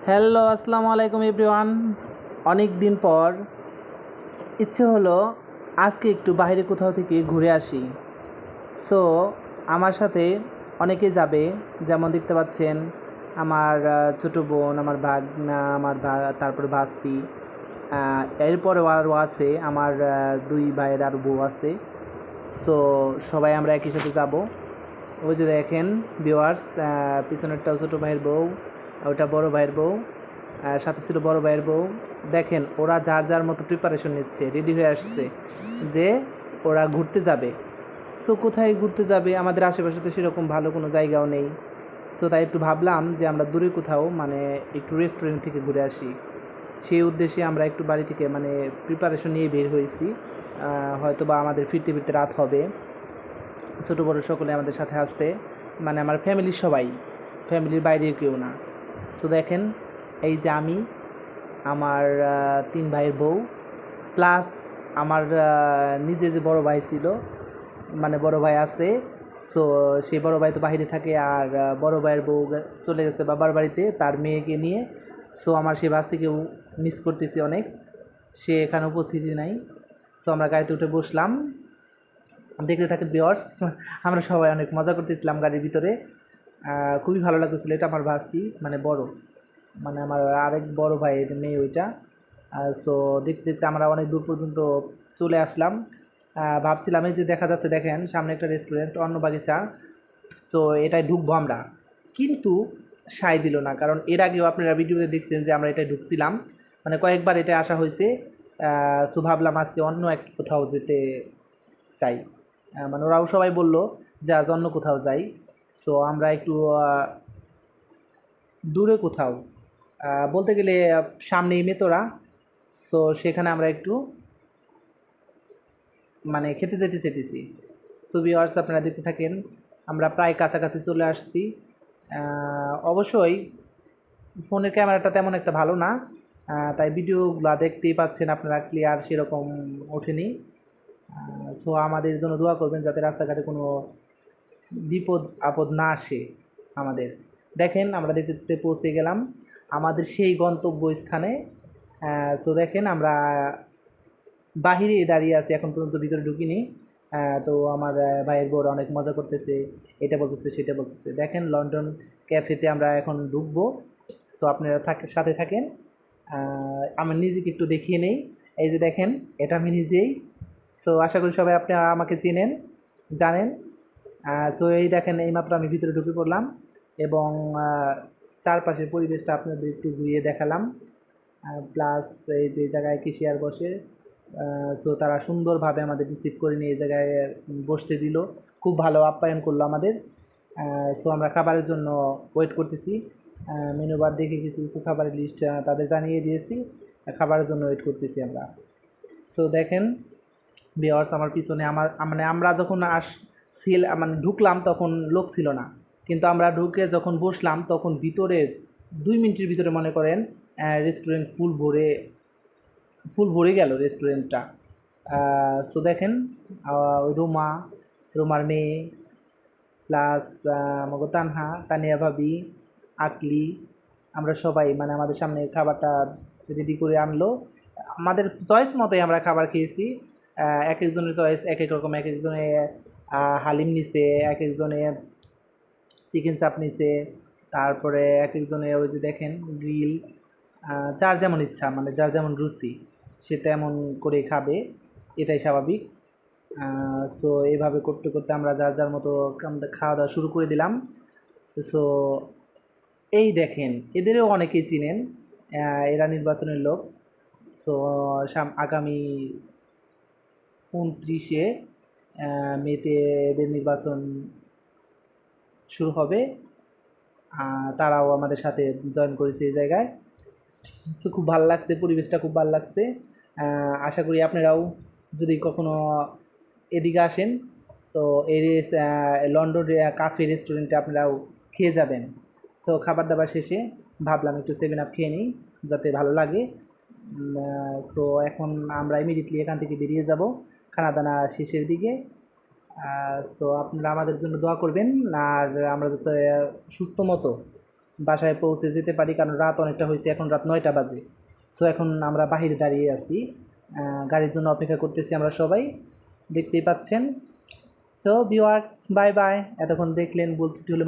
Hello, আসসালামু আলাইকুম everyone. অনেক দিন পর ইচ্ছে হলো আজকে একটু বাইরে কোথাও থেকে ঘুরে আসি। সো আমার সাথে অনেকেই যাবে, যেমন দেখতে পাচ্ছেন আমার ছোটো বোন, আমার ভাগনা, তারপরে ভাস্তি, এরপরেও আরও আছে আমার দুই ভাইয়ের আরও বউ আছে। সো সবাই আমরা একই সাথে যাব। ওই যে দেখেন ভিউয়ার্স, পিছনেরটাও ছোটো ভাইয়ের বউ, ওইটা বড় ভাইয়ের বউ, সাথে ছিল বড় ভাইয়ের বউ। দেখেন ওরা যার যার মতো প্রিপারেশন নিচ্ছে, রেডি হয়ে আসছে যে ওরা ঘুরতে যাবে। সো কোথায় ঘুরতে যাবে? আমাদের আশেপাশে তো সেরকম ভালো কোনো জায়গাও নেই। সো তাই একটু ভাবলাম যে আমরা দূরে কোথাও মানে একটু রেস্টুরেন্ট থেকে ঘুরে আসি। সেই উদ্দেশ্যে আমরা একটু বাড়ি থেকে মানে প্রিপারেশন নিয়ে বের হয়েছি। হয়তো বা আমাদের ফিরতে ফিরতে রাত হবে। ছোটো বড়ো সকলে আমাদের সাথে আসছে, মানে আমার ফ্যামিলির সবাই, ফ্যামিলির বাইরের কেউ না। সো দেখেন এই যে আমি, আমার তিন ভাইয়ের বউ, প্লাস আমার নিজের যে বড় ভাই ছিল, মানে বড় ভাই আছে। সো সেই বড় ভাই তো বাইরে থাকে, আর বড় ভাইয়ের বউ চলে গেছে বাবার বাড়িতে তার মেয়েকে নিয়ে। সো আমার সেই বাসটিকেও মিস করতেছি অনেক, সে এখানে উপস্থিতি নাই। সো আমরা গাড়িতে উঠে বসলাম, দেখতে থাকেন ভিউয়ার্স। আমরা সবাই অনেক মজা করতেছিলাম গাড়ির ভিতরে, খুবই ভালো লাগতেছিলো। এটা আমার ভাস্তি, মানে বড়, মানে আমার আরেক বড় ভাইয়ের মেয়ে ওইটা। সো দেখতে দেখতে আমরা অনেক দূর পর্যন্ত চলে আসলাম। ভাবছিলাম এই যে দেখা যাচ্ছে, দেখেন সামনে একটা রেস্টুরেন্ট অন্য বাগিচা। তো এটাই ঢুকবো আমরা, কিন্তু সায় দিল না, কারণ এর আগেও আপনারা ভিডিওতে দেখছেন যে আমরা এটাই ঢুকছিলাম, মানে কয়েকবার এটা আসা হয়েছে। সো ভাবলাম আজকে অন্য এক কোথাও যেতে চাই। মানে ওরাও সবাই বললো যে আজ অন্য কোথাও যাই। সো আমরা একটু দূরে কোথাও, বলতে গেলে সামনেই মেতোরা। সো সেখানে আমরা একটু মানে খেতে যেতে চেয়েছি। সো ভিউয়ার্স আপনারা দেখতে থাকেন, আমরা প্রায় কাছাকাছি চলে আসছি। অবশ্যই ফোনের ক্যামেরাটা তেমন একটা ভালো না, তাই ভিডিওগুলো দেখতেই পাচ্ছেন আপনারা, ক্লিয়ার সেরকম ওঠেনি। সো আমাদের জন্য দোয়া করবেন যাতে রাস্তাঘাটে কোনো বিপদ আপদ না আসে আমাদের। দেখেন আমরা দেখতে দেখতে পৌঁছে গেলাম আমাদের সেই গন্তব্যস্থানে। সো দেখেন আমরা বাহিরে দাঁড়িয়ে আছি, এখন পর্যন্ত ভিতরে ঢুকিনি। তো আমার ভাইয়ের বউরা অনেক মজা করতেছে, এটা বলতেছে সেটা বলতেছে। দেখেন লন্ডন ক্যাফেতে আমরা এখন ঢুকবো। তো আপনারা সাথে থাকেন। আমার নিজেকে একটু দেখিয়ে নেই, এই যে দেখেন এটা আমি নিজেই। সো আশা করি সবাই আপনারা আমাকে চেনেন, জানেন। সো এই দেখেন এইমাত্র আমি ভিতরে ঢুকে পড়লাম, এবং চারপাশের পরিবেশটা আপনাদের একটু ঘুরিয়ে দেখালাম। প্লাস এই যে জায়গায় কেশিয়ার বসে, সো তারা সুন্দরভাবে আমাদের রিসিভ করে নিয়ে এই জায়গায় বসতে দিল, খুব ভালো আপ্যায়ন করলো আমাদের। সো আমরা খাবারের জন্য ওয়েট করতেছি। মেনু বার দেখে কিছু কিছু খাবারের লিস্ট তাদের জানিয়ে দিয়েছি, খাবারের জন্য ওয়েট করতেছি আমরা। সো দেখেন ভিউয়ার্স আমার পিছনে আমার মানে আমরা যখন মানে ঢুকলাম তখন লোক ছিল না, কিন্তু আমরা ঢুকে যখন বসলাম তখন ভিতরে 2 মিনিটের ভিতরে মনে করেন রেস্টুরেন্ট ফুল ভরে গেল রেস্টুরেন্টটা। সো দেখেন ওই রোমার মেয়ে, প্লাস আমাকে তানিয়া ভাবি, আকলি, আমরা সবাই মানে আমাদের সামনে খাবারটা রেডি করে আনলো। আমাদের চয়েস মতোই আমরা খাবার খেয়েছি। এক একজনের চয়েস এক এক রকম, এক একজনে হালিম নিছে, এক একজনে চিকেন চাপ নিছে, তারপরে এক একজনে ওই যে দেখেন গ্রিল। যার যেমন ইচ্ছা, মানে যার যেমন রুচি সে তেমন করে খাবে, এটাই স্বাভাবিক। সো এইভাবে করতে করতে আমরা যার যার মতো খাওয়া দাওয়া শুরু করে দিলাম। সো এই দেখেন এদেরও অনেকেই চিনেন, এরা নির্বাচনের লোক। সো আগামী 29শে মেতে এদের নির্বাচন শুরু হবে। তারাও আমাদের সাথে জয়েন করেছে এই জায়গায়। সো খুব ভালো লাগছে, পরিবেশটা খুব ভালো লাগছে। আশা করি আপনারাও যদি কখনো এদিকে আসেন তো এই লন্ডন কাফে রেস্টুরেন্টে আপনারাও খেয়ে যাবেন। সো খাবার দাবার শেষে ভাবলাম একটু 7 আপ খেয়ে নিই যাতে ভালো লাগে। সো এখন আমরা ইমিডিয়েটলি এখান থেকে বেরিয়ে যাব খানা দানা শেষের দিকে। সো আপনারা আমাদের জন্য দোয়া করবেন, আর আমরা যাতে সুস্থ মতো বাসায় পৌঁছে যেতে পারি, কারণ রাত অনেকটা হয়েছে, এখন রাত 9টা বাজে। সো এখন আমরা বাহিরে দাঁড়িয়ে আছি, গাড়ির জন্য অপেক্ষা করতেছি আমরা সবাই, দেখতেই পাচ্ছেন। So viewers, bye bye. এতক্ষণ দেখলেন ভুল ত্রুটি হলে